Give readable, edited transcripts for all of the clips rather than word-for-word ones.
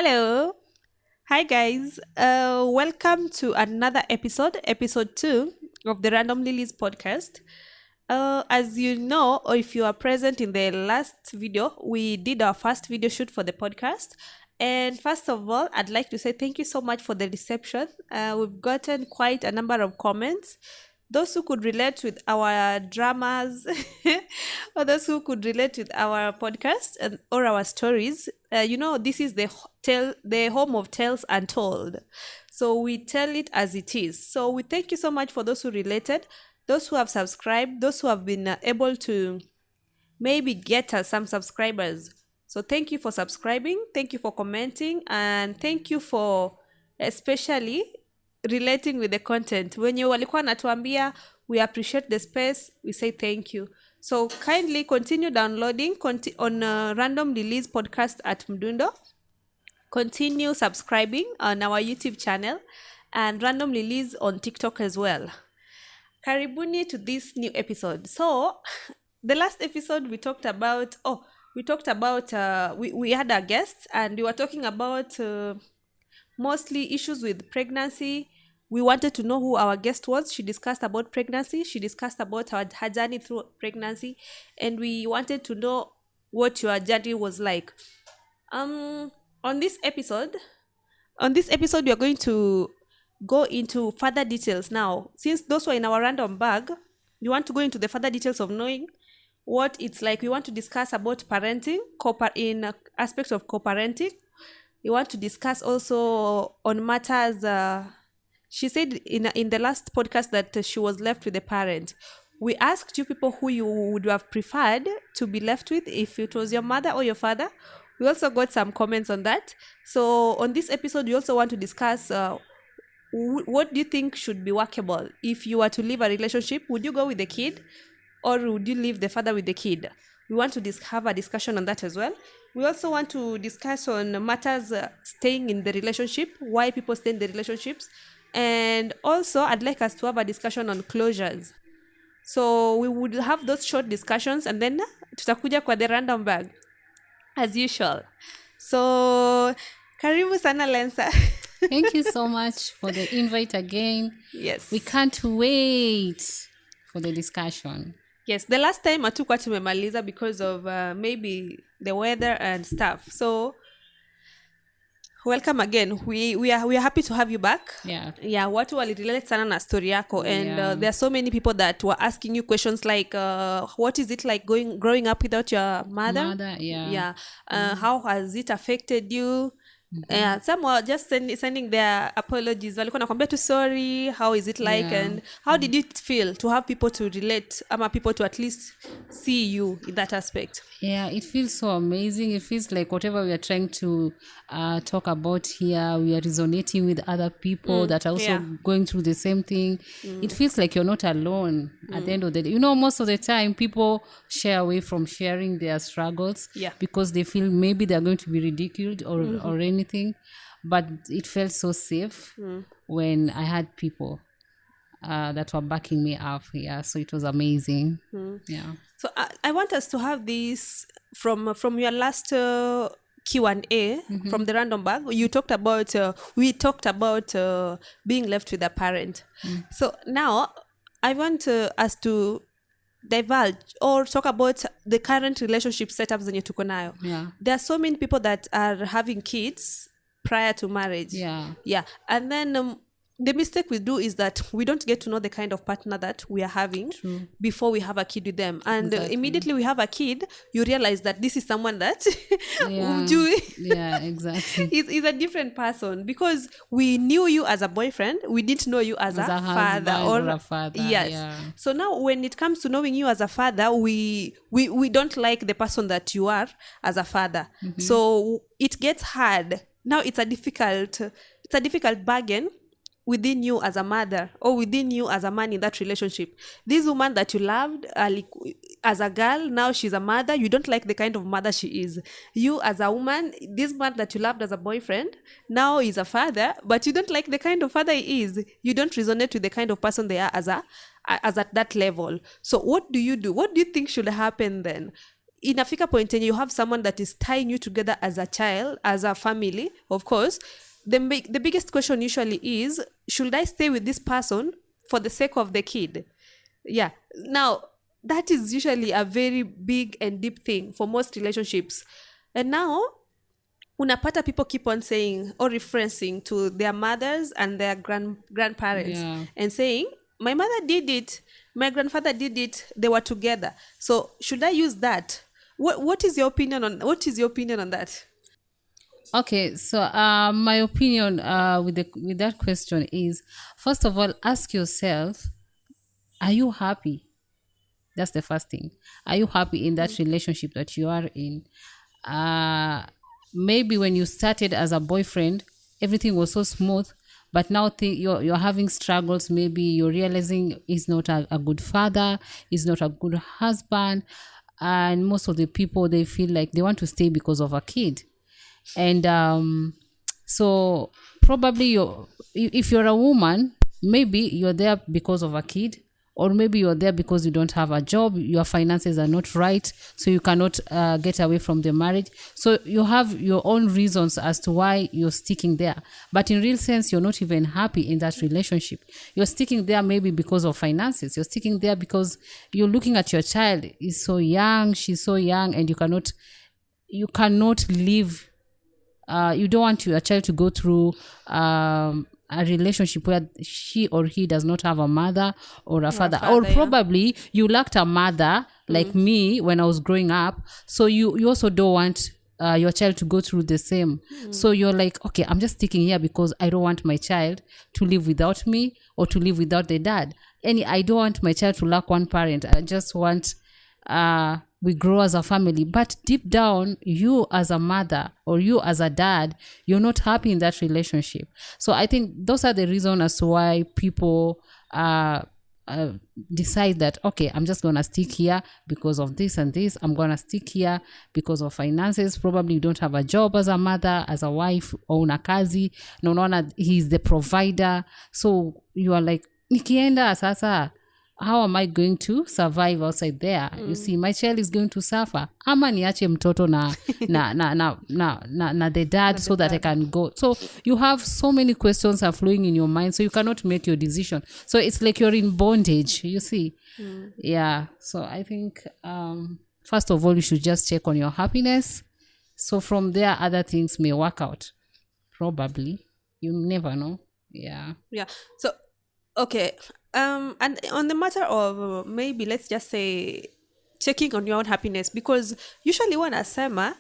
Hello. Hi, guys. Welcome to another episode 2 of the Randomly Liz podcast. As you know, or if you are present in the last video, we did our first video shoot for the podcast. And first of all, I'd like to say thank you so much for the reception. We've gotten quite a number of comments. Those who could relate with our dramas, or those who could relate with our podcast or our stories, this is the home of tales untold. So we tell it as it is. So we thank you so much for those who related, those who have subscribed, those who have been able to maybe get us some subscribers. So thank you for subscribing, thank you for commenting, and thank you for especially relating with the content. When you walikuwa natuambia, we appreciate the space, we say thank you. So kindly continue downloading on Random Release podcast at Mdundo. Continue subscribing on our YouTube channel and Random Release on TikTok as well. Karibuni to this new episode. So the last episode we had a guest and we were talking about mostly issues with pregnancy. We wanted to know who our guest was. She discussed about pregnancy. She discussed about her journey through pregnancy. And we wanted to know what your journey was like. On this episode, we are going to go into further details now. Since those were in our random bag, we want to go into the further details of knowing what it's like. We want to discuss about parenting, in aspects of co-parenting. We want to discuss also on matters. She said in the last podcast that she was left with a parent. We asked you people who you would have preferred to be left with, if it was your mother or your father. We also got some comments on that. So on this episode, we also want to discuss what do you think should be workable. If you were to leave a relationship, would you go with the kid or would you leave the father with the kid? We want to have a discussion on that as well. We also want to discuss on matters staying in the relationship, why people stay in the relationships. And also, I'd like us to have a discussion on closures. So we would have those short discussions and then tutakuja kwa the random bag as usual. So, karibu sana Lencer. Thank you so much for the invite again. Yes. We can't wait for the discussion. Yes, the last time hatukuwa tumemaliza because of maybe the weather and stuff. So welcome again. We are happy to have you back. Yeah, watu walirelate sana na story yako and there are so many people that were asking you questions like what is it like growing up without your mother? How has it affected you? Some were just sending their apologies. Walikuwa nakwambia tu sorry, how is it like, and how did it feel to have people to relate, ama people to at least see you in that aspect? Yeah, it feels so amazing. It feels like whatever we are trying to talk about here, we are resonating with other people that are also going through the same thing. It feels like you're not alone at the end of the day. Most of the time people shy away from sharing their struggles because they feel maybe they're going to be ridiculed or anything. But it felt so safe when I had people that were backing me up. So it was amazing. So I want us to have this from your last Q&A from the random bag. You talked about we talked about being left with a parent. So now I want us to divulge or talk about the current relationship setups zenye tuko nayo. There are so many people that are having kids prior to marriage. And then the mistake we do is that we don't get to know the kind of partner that we are having before we have a kid with them. And immediately we have a kid, you realize that this is someone that exactly. is a different person, because we knew you as a boyfriend, we didn't know you as a father or a father. So now when it comes to knowing you as a father, we don't like the person that you are as a father. So it gets hard. Now it's a difficult bargain within you as a mother or within you as a man in that relationship. This woman that you loved as a girl, now she's a mother. You don't like the kind of mother she is. You as a woman, this man that you loved as a boyfriend, now is a father, but you don't like the kind of father he is. You don't resonate with the kind of person they are as at that level. So what do you do? What do you think should happen then? inafika point yenye you have someone that is tying you together as a child, as a family, of course, the biggest question usually is, should I stay with this person for the sake of the kid? Yeah. Now, that is usually a very big and deep thing for most relationships. And now, unapata people keep on saying or referencing to their mothers and their grandparents and saying, my mother did it, my grandfather did it, they were together. So should I use that? What is your opinion on that? Okay, so my opinion with that question is, first of all, ask yourself, are you happy? That's the first thing. Are you happy in that relationship that you are in? Maybe when you started as a boyfriend, everything was so smooth, but now you're having struggles. Maybe you're realizing he's not a good father, he's not a good husband, and most of the people, they feel like they want to stay because of a kid. And so probably if you're a woman, maybe you're there because of a kid, or maybe you're there because you don't have a job, your finances are not right, so you cannot get away from the marriage. So you have your own reasons as to why you're sticking there. But in real sense, you're not even happy in that relationship. You're sticking there maybe because of finances. You're sticking there because you're looking at your child. He's so young, she's so young, and you cannot live. You don't want your child to go through a relationship where she or he does not have a mother or a father, or probably you lacked a mother like me when I was growing up. So you also don't want your child to go through the same. So you're like, okay, I'm just sticking here because I don't want my child to live without me or to live without the dad. I don't want my child to lack one parent. I just want we grow as a family. But deep down, you as a mother or you as a dad, you're not happy in that relationship. So I think those are the reasons as to why people decide that, okay, I'm just going to stick here because of this and this. I'm going to stick here because of finances. Probably you don't have a job as a mother, as a wife, or unakazi. No, he's the provider. So you are like, nikienda sasa, how am I going to survive outside there? You see, my child is going to suffer. Ama niache mtoto na the dad so that I can go. So you have so many questions are flowing in your mind, so you cannot make your decision. So it's like you're in bondage, you see. Yeah. So I think first of all, you should just check on your happiness. So from there, other things may work out. Probably. You never know. Yeah. Yeah. So, okay. And on the matter of maybe let's just say checking on your own happiness, because usually when asema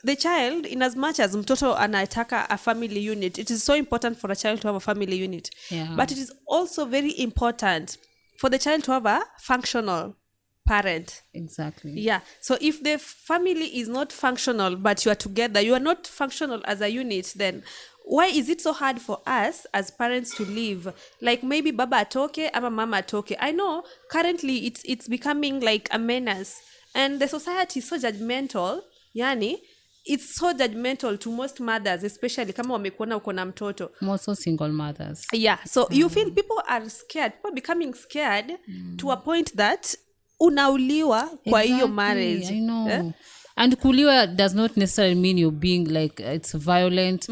the child, in as much as mtoto anataka a family unit, it is so important for a child to have a family unit. Yeah. But it is also very important for the child to have a functional parent. Exactly. Yeah. So if the family is not functional but you are together, you are not functional as a unit, then why is it so hard for us as parents to live? Like maybe baba atoke ama mama atoke. I know currently it's becoming like a menace, and the society is so judgmental. Yani, it's so judgmental to most mothers, especially kama wamekuona uko na mtoto. Also single mothers. Yeah. So you feel people are scared. People are becoming scared to a point that unauliwa kwa hiyo marriage. I know. And kuliwa does not necessarily mean you're being like it's violent.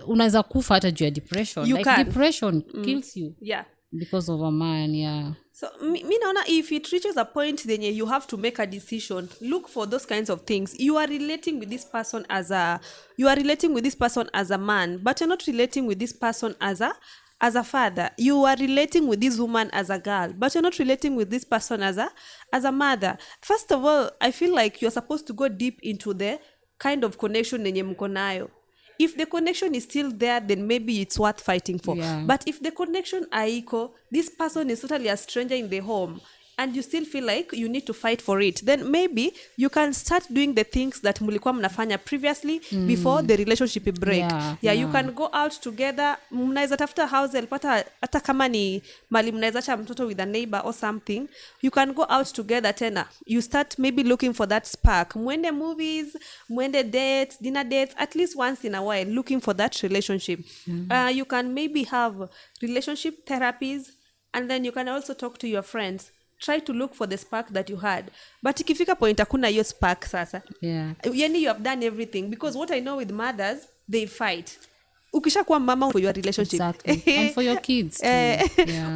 Unaweza kufa hata juu ya depression. You like can. Depression kills you. Yeah. Because of a man, yeah. So mi naona if it reaches a point then you have to make a decision, look for those kinds of things. You are relating with this person as a man, but you're not relating with this person as a father. You are relating with this woman as a girl, but you're not relating with this person as a mother. First of all, I feel like you're supposed to go deep into the kind of connection nenye mko nayo. If the connection is still there, then maybe it's worth fighting for. Yeah. But if the connection aiko, this person is totally a stranger in the home, and you still feel like you need to fight for it, then maybe you can start doing the things that mulikuwa mnafanya previously before the relationship break. Yeah, you can go out together. Mnaweza tafuta house help, hata kama ni mali mnaweza cha mtoto with a neighbor or something. You can go out together tena. You start maybe looking for that spark. Mwende movies, mwende dates, dinner dates, at least once in a while, looking for that relationship. You can maybe have relationship therapies, and then you can also talk to your friends try to look for the spark that you had, but ikifika point hakuna hiyo spark sasa, yani you have done everything, because what I know with mothers, they fight. Ukishakuwa mama for your relationship, and for your kids too.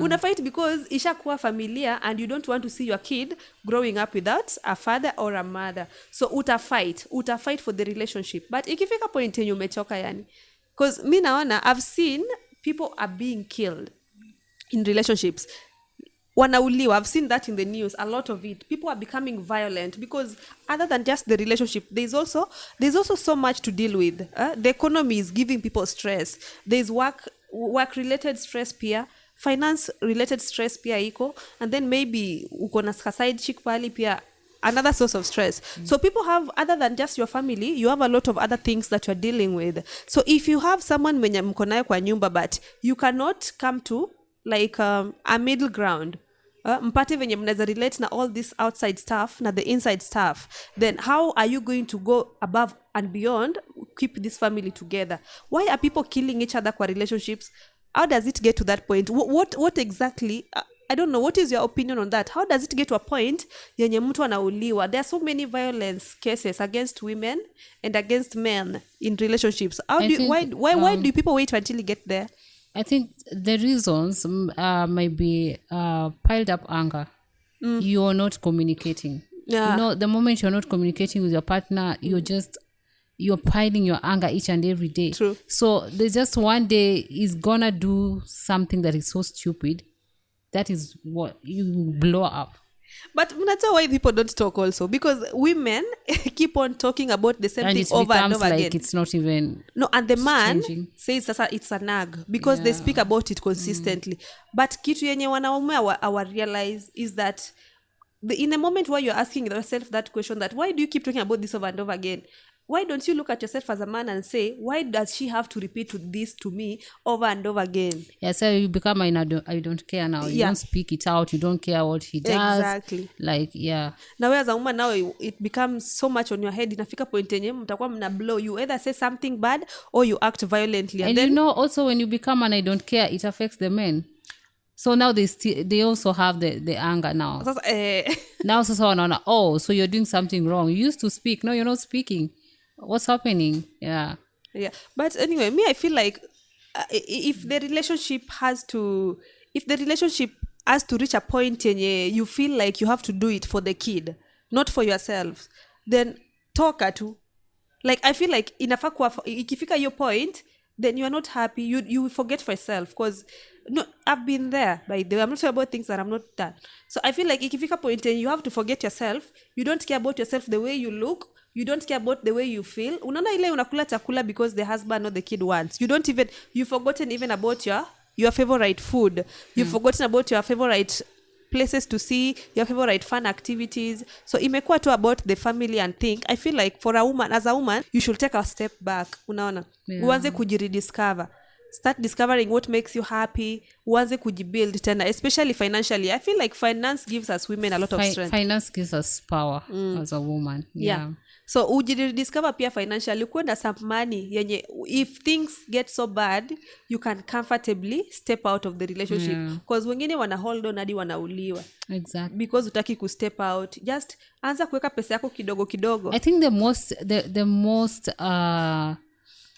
Una fight because ishakuwa familia and you don't want to see your kid growing up without a father or a mother, so uta fight for the relationship. But ikifika point yenye umechoka yani, because mi naona I've seen people are being killed in relationships, wanauliwa. I've seen that in the news, a lot of it. People are becoming violent because other than just the relationship, there's also so much to deal with. The economy is giving people stress. There's work related stress pia, finance related stress pia iko, and then maybe uko na side chick pali pia, another source of stress. So people have, other than just your family, you have a lot of other things that you're dealing with. So if you have someone mwenye mko naye kwa nyumba, but you cannot come to like a middle ground, mpate venye mnaweza relate na all this outside stuff na the inside stuff, then how are you going to go above and beyond, keep this family together? Why are people killing each other kwa relationships? How does it get to that point? What exactly, I don't know, what is your opinion on that? How does it get to a point yenye mtu anauliwa? There are so many violence cases against women and against men in relationships. Why do people wait until you get there? I think the reasons might be piled up anger. You're not communicating. The moment you're not communicating with your partner, you're piling your anger each and every day. True. So there's just one day is gonna do something that is so stupid. That is what you blow up. But that's why people don't talk also, because women keep on talking about the same thing over and over like again. It's not even and the man changing. Says it's a nag because they speak about it consistently. But kitu yenye wanaume our realize is that in a moment where you're asking yourself that question, that why do you keep talking about this over and over again? Why don't you look at yourself as a man and say, why does she have to repeat this to me over and over again? Yeah, so you become I don't care now. You don't speak it out. You don't care what he does. Exactly. Like, yeah. Now as a woman, now it becomes so much on your head. Inafika point yenye mtakuwa mna blow. You either say something bad or you act violently. And then, also when you become an I don't care, it affects the men. So now they also have the anger now. Now so you're doing something wrong. You used to speak. No, you're not speaking. What's happening? Yeah. But anyway, I feel like if the relationship has to reach a point yenye you feel like you have to do it for the kid, not for yourself, then talk to. Like I feel like inafaa kuwa ikifika your point, then you are not happy, you forget for yourself, because I've been there, by the way. I'm not sure about things that I'm not done. So I feel like ikifika point and you have to forget yourself. You don't care about yourself the way you look. You don't care about the way you feel. Unaona ile unakula chakula because the husband or the kid wants. You've forgotten even about your favorite food. You've forgotten about your favorite places to see, your favorite fun activities. So imekuwa tu about the family and think. I feel like for a woman, as a woman, you should take a step back. Unaona? Uanze kujirediscover. Start discovering what makes you happy. Uanze kujibuild tena, especially financially. I feel like finance gives us women a lot of strength. Finance gives us power as a woman. Yeah. So ujidiscover pia financially, kuenda some money yenye if things get so bad, you can comfortably step out of the relationship. Because wengine wana hold on hadi wanauliwa. Exactly. Because utaki ku step out. Just anza kuweka pesa yako kidogo kidogo. I think the most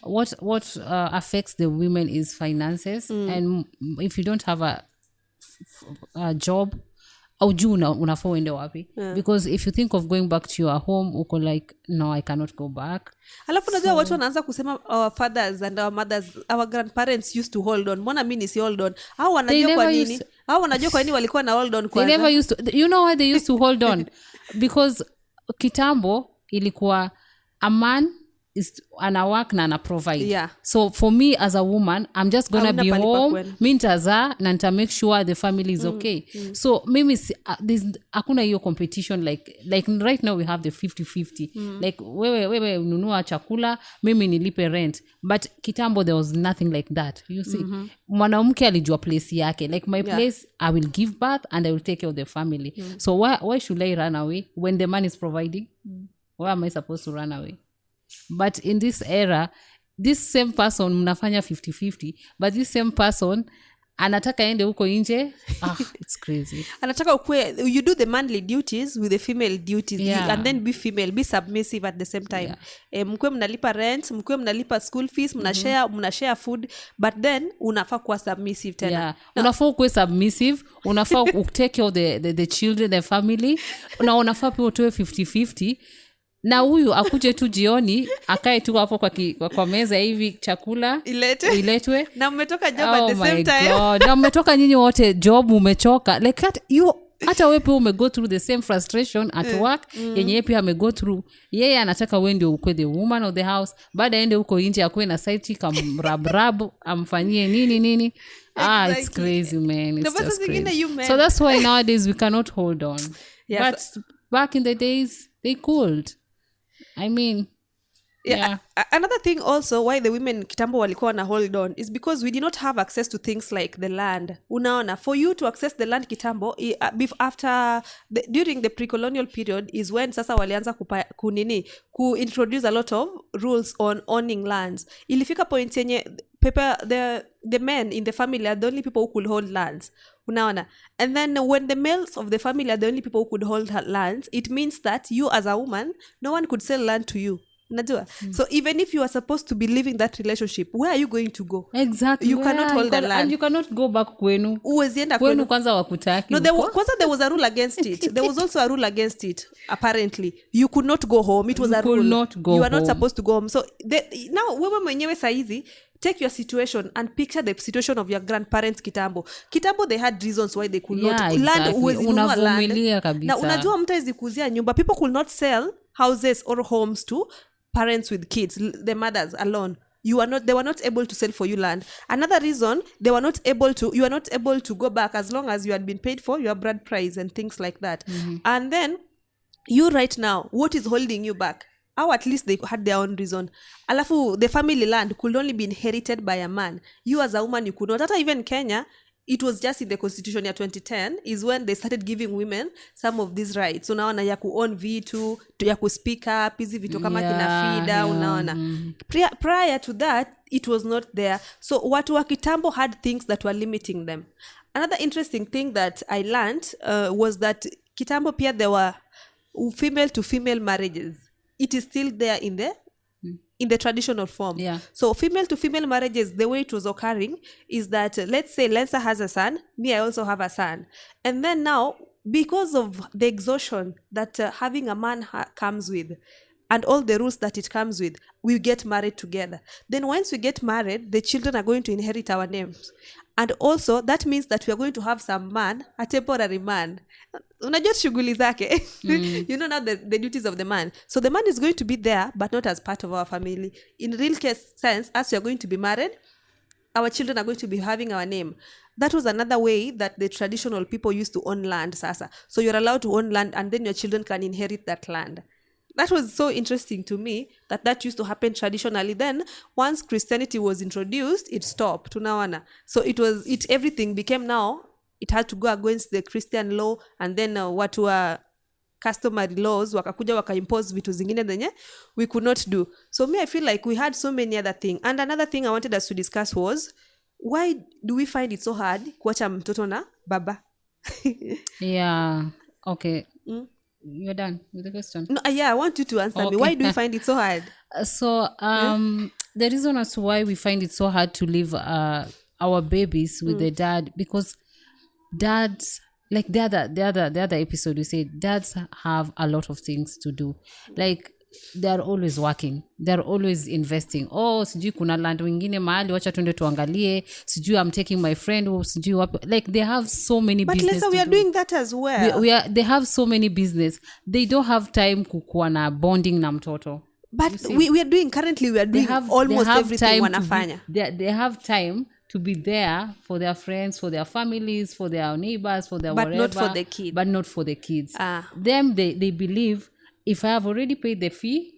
what affects the women is finances. And if you don't have a job, aujuu unafaa uende wapi? Because if you think of going back to your home, uko like, no, I cannot go back. Alafu unajua watu wanaanza kusema our fathers and our mothers, our grandparents used to hold on. Mbona mimi si hold on? Hao wanajua kwa nini? Hao wanajua kwa nini walikuwa na hold on kwanza? They never used to. You know why they used to hold on? Because kitambo ilikuwa a man is ana work na ana provide. So for me as a woman, I'm just gonna be home, mi nitazaa na nita make sure the family is okay. So mimi hakuna hiyo competition like right now we have the 50-50. Like wewe ununua chakula, mimi nilipe rent. But kitambo there was nothing like that. You see, mwanamke alijua place yake. Like my place, I will give birth and I will take care of the family. So why should I run away when the man is providing? Why am I supposed to run away? But in this era, this same person mnafanya 50-50, but this same person anataka ende huko nje. It's crazy. Anataka ukue, you do the manly duties with the female duties, and then be female, be submissive at the same time. Mkue mnalipa rent, mkue mnalipa school fees, mnashare food, but then unafaa kuwa submissive tena. Unafaa kuwa submissive, unafaa take care of the children, the family, na unafaa pia utoe 50-50. Na huyu akuje tu jioni akae tu hapo kwa meza hivi, chakula iletwe na mmetoka job at the same time. God. Na mmetoka nyinyi wote job, umechoka like hata wewe pia umego through the same frustration at work yenye yeye pia amego through. Yeye anataka wewe ndio ukwe the woman of the house, baada aende huko nje akwe na sidechick amrab amfanyie nini. Exactly. It's crazy, man. It's just crazy. So that's why nowadays we cannot hold on. Yes. But back in the days they could. I mean, another thing also why the women kitambo walikuwa na hold on is because we did not have access to things like the land. Unaona, for you to access the land kitambo, during the pre-colonial period is when sasa walianza introduce a lot of rules on owning lands. Ilifika point yenye the men in the family are the only people who could hold lands. Unaona, and then when the males of the family are the only people who could hold lands, it means that you as a woman, no one could sell land to you. Unajua? So even if you are supposed to be living that relationship, where are you going to go? Exactly. You cannot hold the land. And you cannot go back kwenu. Uwezienda kwenu kwanza wakutaki. No, there was a rule against it. There was also a rule against it, apparently. You could not go home. It was a rule. You are not supposed to go home. So now wewe mwenyewe saizi, take your situation and picture the situation of your grandparents kitambo. They had reasons why they could not. Exactly. Land uwezinunua land. Kabisa. Na unajua mtu ezikuzia nyumba. People could not sell houses or homes to parents with kids, the mothers alone. They were not able to sell for you land. Another reason, you are not able to go back as long as you had been paid for your bride price and things like that. And then you right now, what is holding you back? Or at least they had their own reason. Alafu, the family land could only be inherited by a man. You as a woman, you could not. Hata even Kenya, it was just in the constitution year 2010 is when they started giving women some of these rights. Unaona, ya ku-own vitu, ya ku-speak up, hizi vitu kama kina FIDA, unaona. Prior to that, it was not there. So watu wa kitambo had things that were limiting them. Another interesting thing that I learned was that kitambo pia there were female to female marriages. It is still there in the traditional form. So female to female marriages, the way it was occurring is that, let's say Lencer has a son, me I also have a son. And then now, because of the exhaustion that having a man comes with, and all the rules that it comes with, we get married together. Then once we get married, the children are going to inherit our names. And also, that means that we are going to have some man, a temporary man. Unajua shughuli zake. You know now the duties of the man. So the man is going to be there, but not as part of our family. In real case sense, as we are going to be married, our children are going to be having our name. That was another way that the traditional people used to own land, sasa. So you're allowed to own land, and then your children can inherit that land. That was so interesting to me that used to happen traditionally. Then once Christianity was introduced, it stopped. Tunaona. So everything became now, it had to go against the Christian law, and then what were customary laws wakakuja waka-impose vitu zingine zenye we could not do. So me, I feel like we had so many other things. And another thing I wanted us to discuss was, why do we find it so hard kuacha mtoto na baba? Yeah. Okay. You're done with the question? No, I want you to answer me. Why do you find it so hard? So, the reason as to why we find it so hard to leave our babies with the dad, because dads, like the other episode, we said dads have a lot of things to do. Like, they're always working, they're always investing. Sijui kuna land wengine mahali, wacha tuende tuangalie, sijui I'm taking my friend, sijui wapi. Like, they have so many business. But Lisa, we are doing that as well. They have so many business. They don't have time kukuwa na bonding na mtoto. But we are doing almost everything wanafanya. They have time to be there for their friends, for their families, for their neighbors, for their but whatever. But not for the kids. Them, they believe, if I have already paid the fee,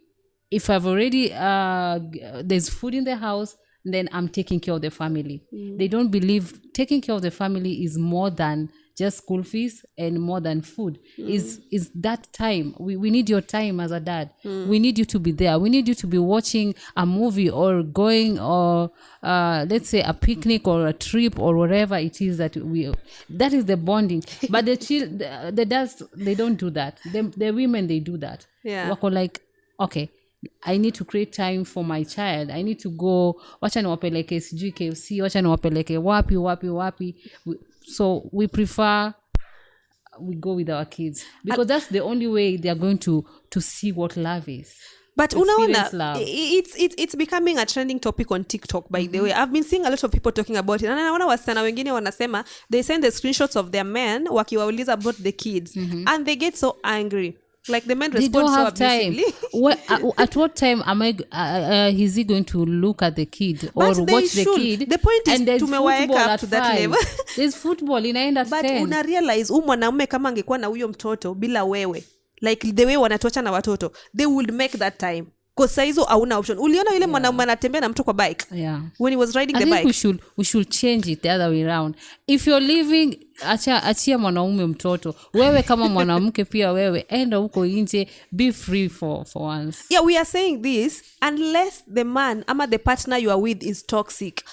if I've already, there's food in the house, then I'm taking care of the family. They don't believe taking care of the family is more than just school fees and more than food. Is that time. We need your time as a dad. We need you to be there. We need you to be watching a movie or going or let's say a picnic or a trip or whatever it is that is the bonding. But the dads, they don't do that. The women, they do that. Yeah. Wako like, okay, I need to create time for my child. I need to go, wacha niwapeleke sijui KFC, wacha niwapeleke wapi. So we prefer, we go with our kids. Because that's the only way they are going to see what love is. But unaona, it's becoming a trending topic on TikTok, by the way. I've been seeing a lot of people talking about it. And naona wasichana wengine wanasema, they send the screenshots of their men wakiwauliza about the kids. And they get so angry. Like the men respond so abusively. At what time am is he going to look at the kid or watch the kid? The point is tumewaeka up to that level. There's football inaenda 10. But una realize mwanaume kama angekuwa na huyo mtoto bila wewe, like the way wanatuacha na watoto, they would make that time. Because saizo hauna option. Uliona yule mwanaume anatembea na mtu kwa bike? Yeah. When he was riding the bike. I think we should change it the other way around. If you're living, achia mwanaume mtoto. Wewe kama mwanamke pia wewe, enda huko nje, be free for once. Yeah, we are saying this unless the man ama the partner you are with is toxic.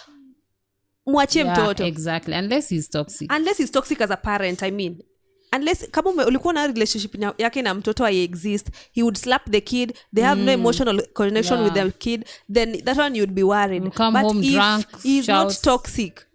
Mwachie mtoto. Exactly. Unless he's toxic. Unless he's toxic as a parent, I mean. Unless kama ulikuwa na relationship yake na mtoto I exist, he would slap the kid, they have no emotional connection with the kid, then that one you'd be worried. You come home if drunk, he's not toxic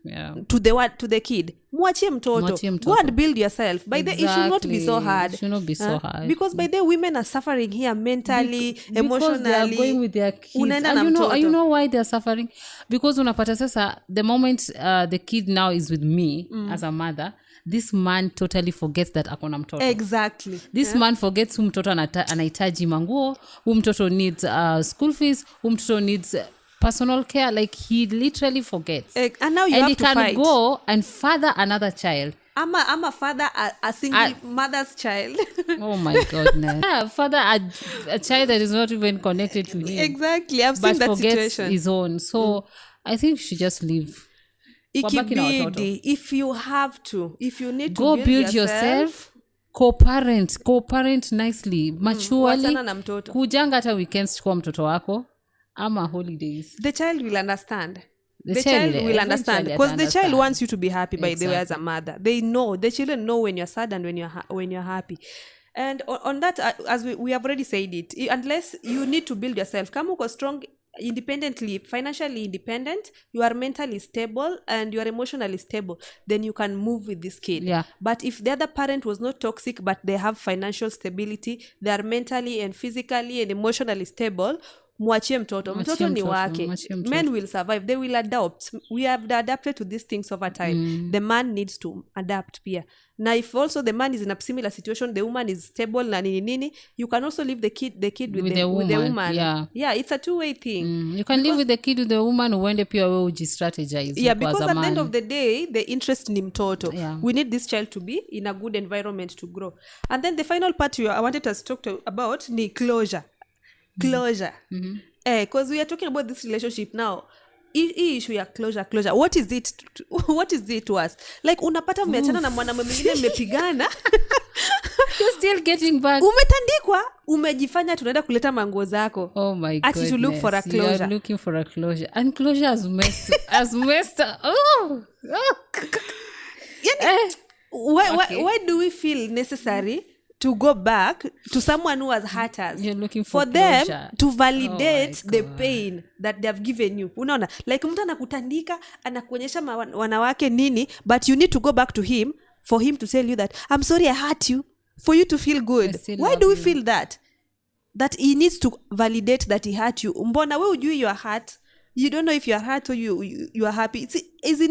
to the kid, mwachie mtoto. Go and build yourself. By the it should not be so hard. It should not be so hard. Because by the women are suffering here mentally, emotionally. Because they are going with their kids. And you know why they are suffering? Because unapata sasa, the moment the kid now is with me as a mother, this man totally forgets that akona mtoto. Exactly. This man forgets who mtoto anahitaji manguo, who mtoto needs school fees, who mtoto needs personal care. Like he literally forgets. And now you have to fight. And he can go and father another child. I'm a father, a single mother's child. Oh my goodness. Yeah, father a child that is not even connected to him. Exactly. I've seen that forgets situation. His own. So I think she just leave. Ikibidi, if you have to, if you need to go build yourself, co-parent nicely, maturely. Kujanga hata weekends kwa mtoto wako ama holidays. The child will understand. The child will understand because the child wants you to be happy. By the way, as a mother, they know. The children know when you're sad and when you're happy. And on that, as we have already said it, unless you need to build yourself, come uko strong independently, financially independent, you are mentally stable and you are emotionally stable, then you can move with this kid. Yeah. But if the other parent was not toxic but they have financial stability, they are mentally and physically and emotionally stable, mwachie mtoto ni wake. Men will survive, they will adapt. We have adapted to these things over time. The man needs to adapt pia. Now if also the man is in a similar situation, the woman is stable na nini, you can also leave the kid with the woman. Yeah, it's a two-way thing. You can live with the kid with the woman, uende pia wewe ujistrategize. Yeah, because at the end of the day, the interest ni mtoto. Yeah. We need this child to be in a good environment to grow. And then the final part I wanted us to talk about ni closure. Because we are talking about this relationship now. Hii issue ya closure, what is it to us? Like unapata umeachana na mwanamume mwingine mmepigana, you're still getting back, umetandikwa, umejifanya tunaenda kuleta manguo zako. Oh my goodness, to look for a closure. You are looking for a closure, and closure has messed oh. Why do we feel necessary to go back to someone who has hurt us? You're looking for them closure. To validate the pain that they have given you. Unaona, like mtu anakutandika, anakuonyesha wanawake nini, but you need to go back to him for him to tell you that I'm sorry I hurt you, for you to feel good. Why do we feel that he needs to validate that he hurt you? Mbona we ujui you are hurt? You don't know if you are hurt or you are happy. Is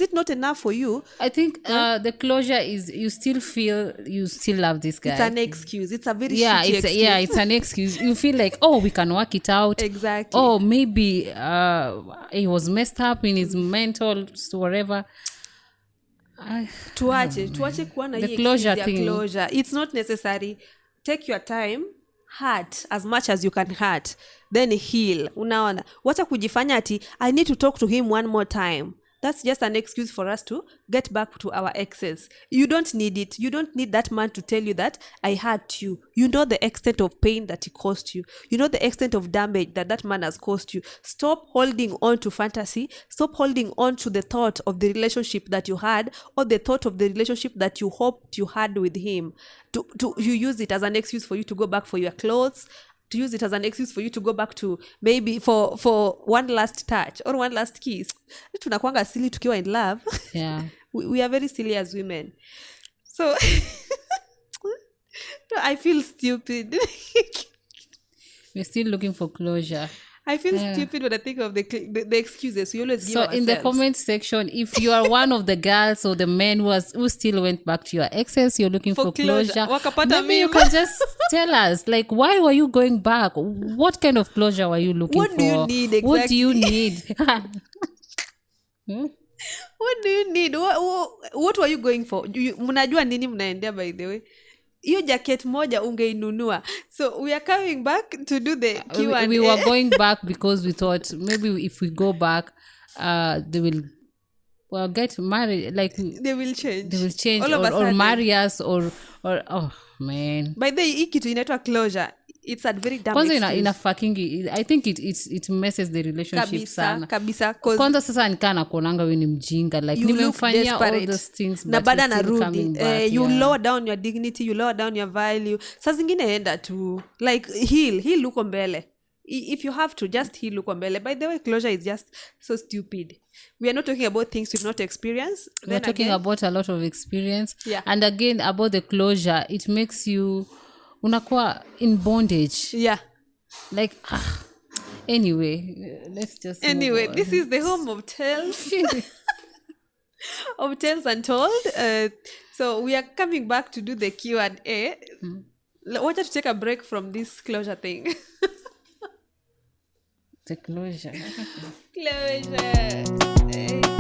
it not enough for you? I think the closure is you still feel you still love this guy. It's an excuse. It's a very shitty excuse. It's an excuse. You feel like, oh, we can work it out. Exactly. Oh, maybe he was messed up in his mental, so whatever. Tuache kuwa na the closure thing. Closure. It's not necessary. Take your time. Hurt as much as you can hurt, then heal. Unaona, wacha kujifanya ati I need to talk to him one more time. that's just an excuse for us to get back to our exes. You don't need it. You don't need that man to tell you that I hurt you. You know the extent of pain that he caused you. You know the extent of damage that that man has caused you. Stop holding on to fantasy. Stop holding on to the thought of the relationship that you had, or the thought of the relationship that you hoped you had with him. You use it as an excuse for you to go back for your clothes, to use it as an excuse for you to go back to maybe for one last touch or one last kiss. Tunakuanga silly tukiwa in love. Yeah. we are very silly as women. So I feel stupid. We're still looking for closure. I feel stupid when I think of the excuses we always give ourselves. In the comment section, if you are one of the girls or the men who still went back to your exes, you're looking for closure. Maybe you can just tell us, like, why were you going back? What kind of closure were you looking for? What do you need exactly? What do you need? What do you need? What were you going for? Mnajua nini mnaendea, by the way? Hiyo jacket moja ungeinunua. So we are coming back to do the Q&A. We were going back because we thought maybe if we go back, they will get married. Like they will change. They will change or marry us or oh man. By the way, hii kitu inaitwa closure. It's a very damn kwanza ina fucking, I think it messes the relationship sana. Kabisa. Kwanza sasa nikaa nakuonanga wewe ni mjinga, like nimemfanyia all those things na bada narudi. You lower down your dignity, you lower down your value. Saa zingine enda to like heal uko mbele. If you have to, just heal uko mbele. By the way, closure is just so stupid. We are not talking about things we've not experienced. We're talking about a lot of experience. Yeah. And again, about the closure, it makes you unakuwa in bondage. Yeah. Like, anyway, let's just Anyway, this is the home of tales. Of tales untold. So we are coming back to do the Q&A. Want to take a break from this closure thing? The closure. Closure.